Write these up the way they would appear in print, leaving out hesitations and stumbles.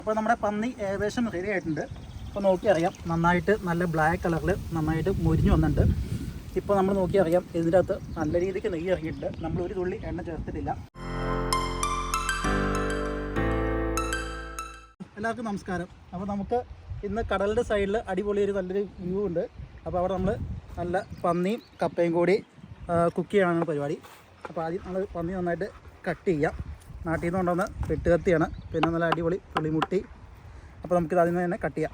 അപ്പോൾ നമ്മുടെ പന്നി ഏകദേശം റെഡി ആയിട്ടുണ്ട്. ഇപ്പോൾ നോക്കിയറിയാം നന്നായിട്ട് നല്ല ബ്ലാക്ക് കളറിൽ നന്നായിട്ട് മുരിഞ്ഞു വന്നിട്ടുണ്ട്. ഇപ്പോൾ നമ്മൾ നോക്കിയറിയാം ഇതിൻ്റെ അകത്ത് നല്ല രീതിക്ക് നെയ്യ് ഇറങ്ങിയിട്ടുണ്ട്. നമ്മൾ ഒരു തുള്ളി എണ്ണ ചേർത്തിട്ടില്ല. എല്ലാവർക്കും നമസ്കാരം. അപ്പോൾ നമുക്ക് ഇന്ന് കടലിൻ്റെ സൈഡിൽ അടിപൊളി ഒരു നല്ലൊരു വ്യൂ ഉണ്ട്. അപ്പോൾ അവിടെ നമ്മൾ നല്ല പന്നിയും കപ്പയും കൂടി കുക്ക് ചെയ്യാനാണ് പരിപാടി. അപ്പോൾ ആദ്യം നമ്മൾ പന്നി നന്നായിട്ട് കട്ട് ചെയ്യാം. നാട്ടിൽ നിന്ന് കൊണ്ടുവന്ന വെട്ടുകത്തിയാണ്. പിന്നെ നല്ല അടിപൊളി പുളിമുട്ടി. അപ്പോൾ നമുക്കിത് അതിൽ നിന്ന് തന്നെ കട്ട് ചെയ്യാം.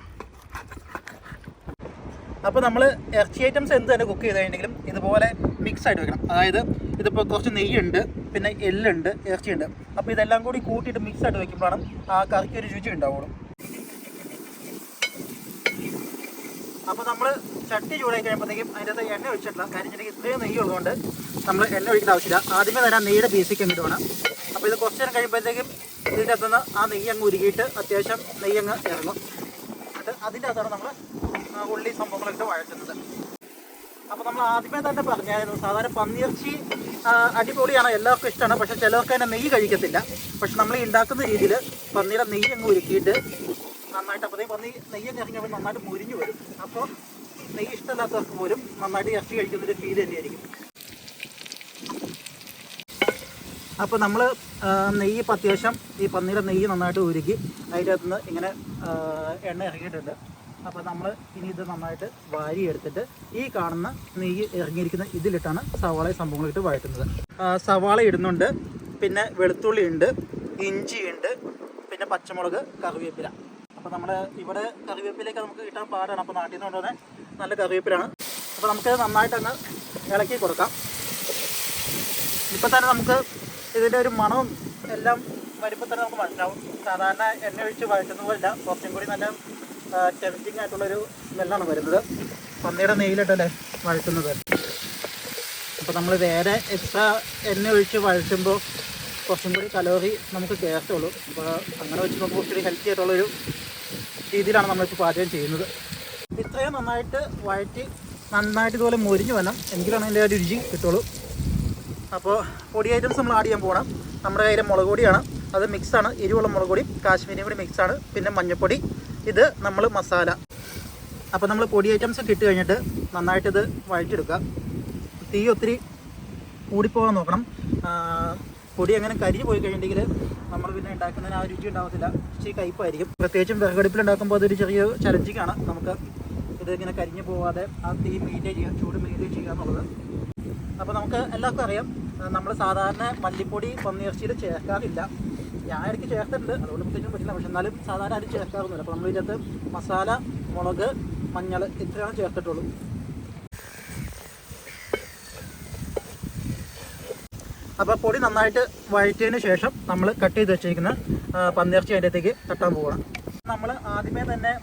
അപ്പോൾ നമ്മൾ ഇറച്ചി ഐറ്റംസ് എന്ത് തന്നെ കുക്ക് ചെയ്തിട്ടുണ്ടെങ്കിലും ഇതുപോലെ മിക്സ് ആയിട്ട് വെക്കണം. അതായത് ഇതിപ്പോൾ കുറച്ച് നെയ്യുണ്ട്, പിന്നെ എല്ലുണ്ട്, ഇറച്ചിയുണ്ട്. അപ്പോൾ ഇതെല്ലാം കൂടി കൂട്ടിയിട്ട് മിക്സ് ആയിട്ട് വെക്കുമ്പോഴാണ് ആ കറിക്ക് ഒരു രുചി ഉണ്ടാവുള്ളൂ. അപ്പോൾ നമ്മൾ ചട്ടി ചൂടായി കഴിയുമ്പോഴത്തേക്കും അതിൻ്റെ എണ്ണ ഒഴിച്ചിട്ടില്ല. കാര്യം വെച്ചിട്ടുണ്ടെങ്കിൽ ഇത്രയും നെയ്യ് ഉള്ളതുകൊണ്ട് നമ്മൾ എണ്ണ ഒഴിക്കേണ്ട ആവശ്യമില്ല. ആദ്യമേ തന്നെ നെയ്യുടെ ബേസിക്ക് അങ്ങോട്ട് വേണം. അപ്പോൾ ഇത് കുറച്ച് നേരം കഴിയുമ്പോഴത്തേക്കും ഇതിൻ്റെ അകത്തുനിന്ന് ആ നെയ്യ് അങ്ങ് ഉരുകിയിട്ട് അത്യാവശ്യം നെയ്യ് അങ്ങ് ഇറങ്ങും. എന്നിട്ട് അതിൻ്റെ അകത്താണ് നമ്മൾ ഉള്ളി സംഭവങ്ങളൊക്കെ വഴറ്റുന്നത്. അപ്പോൾ നമ്മൾ ആദ്യമേ തന്നെ പറഞ്ഞായിരുന്നു, സാധാരണ പന്നിയിറച്ചി അടിപൊളിയാണ്, എല്ലാവർക്കും ഇഷ്ടമാണ്. പക്ഷേ ചിലർക്ക് അതിൻ്റെ നെയ്യ് കഴിക്കത്തില്ല. പക്ഷെ നമ്മൾ ഈ ഉണ്ടാക്കുന്ന രീതിയിൽ പന്നിയുടെ നെയ്യ് അങ്ങ് ഉരുക്കിയിട്ട് നന്നായിട്ട്, അപ്പോഴത്തേക്ക് പന്നി നെയ്യ് ഇറങ്ങിയപ്പോൾ നന്നായിട്ട് മുരിഞ്ഞു വരും. അപ്പോൾ നെയ്യ് ഇഷ്ടമില്ലാത്തവർക്ക് പോലും നന്നായിട്ട് ഇറച്ചി കഴിക്കുന്നൊരു ഫീൽ തന്നെയായിരിക്കും. അപ്പോൾ നമ്മൾ നെയ്യ് ഇപ്പോൾ അത്യാവശ്യം ഈ പന്നിയുടെ നെയ്യ് നന്നായിട്ട് ഉരുക്കി അതിൻ്റെ അകത്തുനിന്ന് ഇങ്ങനെ എണ്ണ ഇറങ്ങിയിട്ടുണ്ട്. അപ്പോൾ നമ്മൾ ഇനി ഇത് നന്നായിട്ട് വാരി എടുത്തിട്ട് ഈ കാണുന്ന നെയ്യ് ഇറങ്ങിയിരിക്കുന്ന ഇതിലിട്ടാണ് സവാള സംഭവങ്ങളിട്ട് വഴറ്റുന്നത്. സവാള ഇടുന്നുണ്ട്, പിന്നെ വെളുത്തുള്ളി ഉണ്ട്, ഇഞ്ചിയുണ്ട്, പിന്നെ പച്ചമുളക്, കറിവേപ്പില. അപ്പോൾ നമ്മുടെ ഇവിടെ കറിവേപ്പിലേക്ക് നമുക്ക് കിട്ടാൻ പാടാണ്. അപ്പോൾ നാട്ടിൽ നിന്ന് കൊണ്ടുവന്ന നല്ല കറിവേപ്പിലാണ്. അപ്പോൾ നമുക്ക് നന്നായിട്ട് അങ്ങ് ഇളക്കി കൊടുക്കാം. ഇപ്പം തന്നെ നമുക്ക് ഇതിൻ്റെ ഒരു മണവും എല്ലാം വരുമ്പോൾ തന്നെ നമുക്ക് മനസ്സിലാവും. സാധാരണ എണ്ണ ഒഴിച്ച് വഴറ്റുന്ന പോലില്ല, കുറച്ചും കൂടി നല്ല ടെംപ്റ്റിംഗ് ആയിട്ടുള്ളൊരു സ്മെല്ലാണ് വരുന്നത്. പന്നിയുടെ നെയ്യിലിട്ടല്ലേ വഴറ്റുന്നത്. അപ്പോൾ നമ്മൾ വേറെ എക്സ്ട്രാ എണ്ണ ഒഴിച്ച് വഴറ്റുമ്പോൾ കുറച്ചും കൂടി കലോറി നമുക്ക് കയറത്തുള്ളൂ. അപ്പോൾ അങ്ങനെ വെച്ച് നമുക്ക് ഒത്തിരി ഹെൽത്തി ആയിട്ടുള്ളൊരു രീതിയിലാണ് നമ്മളിപ്പോൾ പാചകം ചെയ്യുന്നത്. ഇത്രയും നന്നായിട്ട് വഴറ്റി നന്നായിട്ട് ഇതുപോലെ മുരിഞ്ഞ് വരണം, എങ്കിലാണ് അതിൻ്റെ ഒരു രുചി കിട്ടുള്ളൂ. അപ്പോൾ പൊടി ഐറ്റംസ് നമ്മൾ ആഡ് ചെയ്യാൻ പോകണം. നമ്മുടെ കയ്യിൽ മുളക് പൊടിയാണ്, അത് മിക്സാണ്. എരിവുള്ള മുളക് പൊടി, കാശ്മീരി പൊടി മിക്സാണ്, പിന്നെ മഞ്ഞൾപ്പൊടി, ഇത് നമ്മൾ മസാല. അപ്പോൾ നമ്മൾ പൊടി ഐറ്റംസ് ഇട്ട് കഴിഞ്ഞിട്ട് നന്നായിട്ടിത് വഴറ്റിയെടുക്കുക. തീ ഒത്തിരി കൂടിപ്പോകാൻ നോക്കണം. പൊടി അങ്ങനെ കരിഞ്ഞ് പോയി കഴിഞ്ഞിട്ടുണ്ടെങ്കിൽ നമ്മൾ പിന്നെ ഉണ്ടാക്കുന്നതിന് ആ രുചി ഉണ്ടാകത്തില്ല, ഇച്ചിരി കയ്പ്പായിരിക്കും. പ്രത്യേകിച്ചും വിറകടുപ്പിലുണ്ടാക്കുമ്പോൾ അതൊരു ചെറിയ ചലഞ്ചിങ്ങാണ്. നമുക്ക് ഇത് ഇങ്ങനെ കരിഞ്ഞ് പോകാതെ ആ തീ മെയിൻറ്റെയിൻ ചെയ്യുക, ചൂട് മെയിൻറ്റെയിൻ ചെയ്യുക എന്നുള്ളത്. അപ്പോൾ നമുക്ക് എല്ലാവർക്കും അറിയാം, നമ്മൾ സാധാരണ മല്ലിപ്പൊടി പന്നിയിറച്ചിയിൽ ചേർക്കാറില്ല. ഞാൻ ഇടയ്ക്ക് ചേർത്തിട്ടുണ്ട്, അതുകൊണ്ട് പ്രത്യേകിച്ചും പറ്റില്ല. പക്ഷെ എന്നാലും സാധാരണ ആരും ചേർക്കാറൊന്നുമില്ല. അപ്പോൾ നമ്മൾ ഇതിനകത്ത് മസാല, മുളക്, മഞ്ഞൾ ഇത്രയാണ് ചേർത്തിട്ടുള്ളൂ. അപ്പോൾ പൊടി നന്നായിട്ട് വഴറ്റിയതിന് ശേഷം നമ്മൾ കട്ട് ചെയ്ത് വെച്ചിരിക്കുന്ന പന്നിയിറച്ചി അതിൻ്റെ അകത്തേക്ക് തട്ടാൻ പോകണം. നമ്മൾ ആദ്യമേ തന്നെ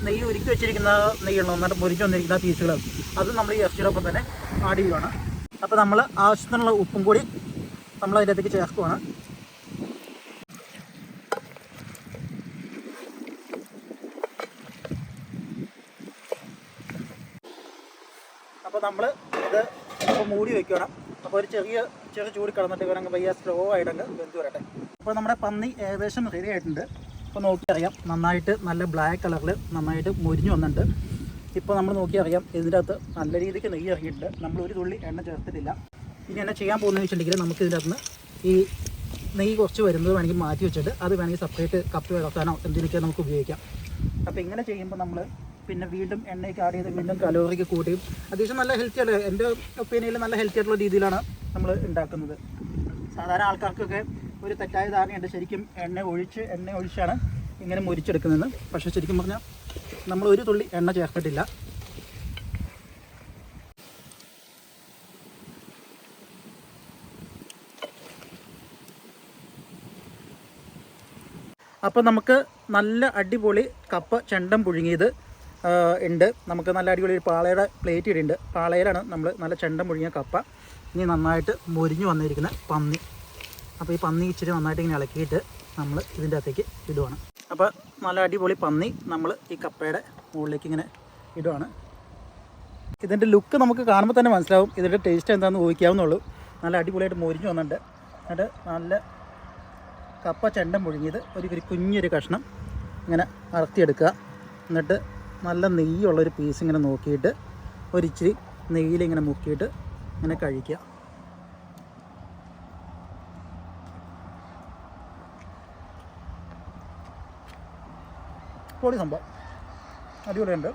നെയ്യ് ഒരുക്കി വെച്ചിരിക്കുന്ന നെയ്യുള്ള നന്നായിട്ട് മുരിഞ്ഞ് വന്നിരിക്കുന്ന പീസുകൾ അത് നമ്മൾ ഈ ഇറച്ചിയോടൊപ്പം തന്നെ ആഡ് ചെയ്യുകയാണ്. അപ്പോൾ നമ്മൾ ആവശ്യത്തിനുള്ള ഉപ്പും കൂടി നമ്മൾ അതിൻ്റെ അകത്തേക്ക് ചേർക്കുകയാണ്. അപ്പോൾ നമ്മൾ ഇത് ഇപ്പോൾ മൂടി വയ്ക്കണം. അപ്പോൾ ഒരു ചെറിയ ചൂട് കിടന്നിട്ട് വേണമെങ്കിൽ വയ്യ സ്ലോ ആയിട്ടങ്ങ് വെന്ത് വരട്ടെ. അപ്പോൾ നമ്മുടെ പന്നി ഏകദേശം റെഡി ആയിട്ടുണ്ട്. ഇപ്പോൾ നോക്കിയറിയാം നന്നായിട്ട് നല്ല ബ്ലാക്ക് കളറിൽ നന്നായിട്ട് മുരിഞ്ഞു വന്നിട്ടുണ്ട്. ഇപ്പോൾ നമ്മൾ നോക്കിയറിയാം ഇതിൻ്റെ അകത്ത് നല്ല രീതിക്ക് നെയ്യ് ഇറങ്ങിയിട്ടുണ്ട്. നമ്മൾ ഒരു തുള്ളി എണ്ണ ചേർത്തിട്ടില്ല. ഇനി എന്നെ ചെയ്യാൻ പോകുന്നതെന്ന് വെച്ചിട്ടുണ്ടെങ്കിൽ നമുക്ക് ഇതിൻ്റെ അകത്ത് നിന്ന് ഈ നെയ്യ് കുറച്ച് വരുന്നത് വേണമെങ്കിൽ മാറ്റി വെച്ചിട്ട് അത് വേണമെങ്കിൽ സെപ്പറേറ്റ് കപ്പ് വളർത്താനോ എന്തിനൊക്കെ നമുക്ക് ഉപയോഗിക്കാം. അപ്പോൾ ഇങ്ങനെ ചെയ്യുമ്പോൾ നമ്മൾ പിന്നെ വീണ്ടും എണ്ണയ്ക്ക് ആഡ് ചെയ്ത് വീണ്ടും കലോറിക്ക് കൂട്ടിയും അത്യാവശ്യം നല്ല ഹെൽത്തി ആയിട്ട്, എൻ്റെ ഒപ്പീനിയനിൽ നല്ല ഹെൽത്തി ആയിട്ടുള്ള രീതിയിലാണ് നമ്മൾ ഉണ്ടാക്കുന്നത്. സാധാരണ ആൾക്കാർക്കൊക്കെ ഒരു തെറ്റായ ധാരണയുണ്ട്, ശരിക്കും എണ്ണ ഒഴിച്ചാണ് ഇങ്ങനെ മുരിച്ചെടുക്കുന്നതെന്ന്. പക്ഷേ ശരിക്കും പറഞ്ഞാൽ നമ്മൾ ഒരു തുള്ളി എണ്ണ ചേർത്തിട്ടില്ല. അപ്പോൾ നമുക്ക് നല്ല അടിപൊളി കപ്പ ചെണ്ടം പുഴുങ്ങിയത് ഉണ്ട്. നമുക്ക് നല്ല അടിപൊളി ഒരു പാളയുടെ പ്ലേറ്റ് ഇടുന്നുണ്ട്. പാളയിലാണ് നമ്മൾ നല്ല ചെണ്ടം പുഴുങ്ങിയ കപ്പ. ഇനി നന്നായിട്ട് മുരിഞ്ഞു വന്നിരിക്കുന്ന പന്നി. അപ്പോൾ ഈ പന്നി ഇച്ചിരി നന്നായിട്ട് ഇങ്ങനെ ഇളക്കിയിട്ട് നമ്മൾ ഇതിൻ്റെ അകത്തേക്ക് ഇടുവാണ്. അപ്പോൾ നല്ല അടിപൊളി പന്നി നമ്മൾ ഈ കപ്പയുടെ മുകളിലേക്ക് ഇങ്ങനെ ഇടുവാണ്. ഇതിൻ്റെ ലുക്ക് നമുക്ക് കാണുമ്പോൾ തന്നെ മനസ്സിലാവും ഇതിൻ്റെ ടേസ്റ്റ് എന്താണെന്ന് ഊഹിക്കാവുന്നുള്ളൂ. നല്ല അടിപൊളിയായിട്ട് മുരിഞ്ഞു വന്നിട്ടുണ്ട്. എന്നിട്ട് നല്ല കപ്പ ചെണ്ടം പുഴുങ്ങിയത് ഒരു കുഞ്ഞൊരു കഷ്ണം ഇങ്ങനെ അടർത്തിയെടുക്കുക. എന്നിട്ട് നല്ല നെയ്യുള്ളൊരു പീസ് ഇങ്ങനെ നോക്കിയിട്ട് ഒരിച്ചിരി നെയ്യിലിങ്ങനെ മുക്കിയിട്ട് ഇങ്ങനെ കഴിക്കുക. പൊളി സംഭവം, അടിപൊളിയുണ്ട്.